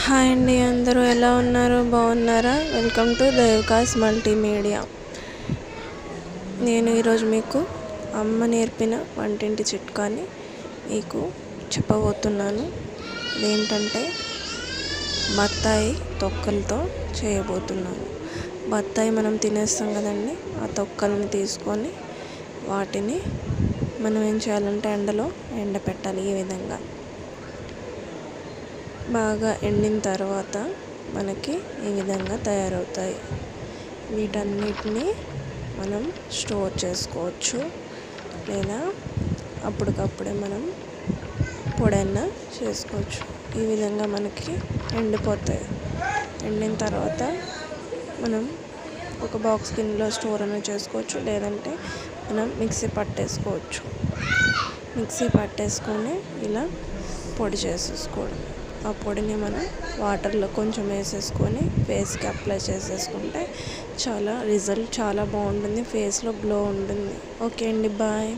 Hi అండి, అందరూ ఎలా ఉన్నారు? బాగున్నారా? Welcome to దేవికాస్ multimedia. నేను ఈరోజు మీకు అమ్మ నేర్పిన వంటింటి చిట్కాని మీకు చెప్పబోతున్నాను. అదేంటంటే బత్తాయి తొక్కలతో చేయబోతున్నాను. బత్తాయి మనం తినేస్తాం కదండి, ఆ తొక్కల్ని తీసుకొని వాటిని మనం ఏం చేయాలంటే ఎండలో ఎండపెట్టాలి. ఈ విధంగా బాగా ఎండిన తర్వాత మనకి ఈ విధంగా తయారవుతాయి. వీటన్నిటిని మనం స్టోర్ చేసుకోవచ్చు, లేదా అప్పటికప్పుడే మనం పొడైనా చేసుకోవచ్చు. ఈ విధంగా మనకి ఎండిపోతాయి. ఎండిన తర్వాత మనం ఒక బాక్స్ గిన్నెలో స్టోర్ అనేది చేసుకోవచ్చు, లేదంటే మనం మిక్సీ పట్టేసుకొని ఇలా పొడి చేసేసుకోవడం. ఆ పొడిని మనం వాటర్లో కొంచెం వేసేసుకొని ఫేస్కి అప్లై చేసేసుకుంటే రిజల్ట్ చాలా బాగుంటుంది. ఫేస్లో గ్లో ఉంటుంది. ఓకే అండి, బాయ్.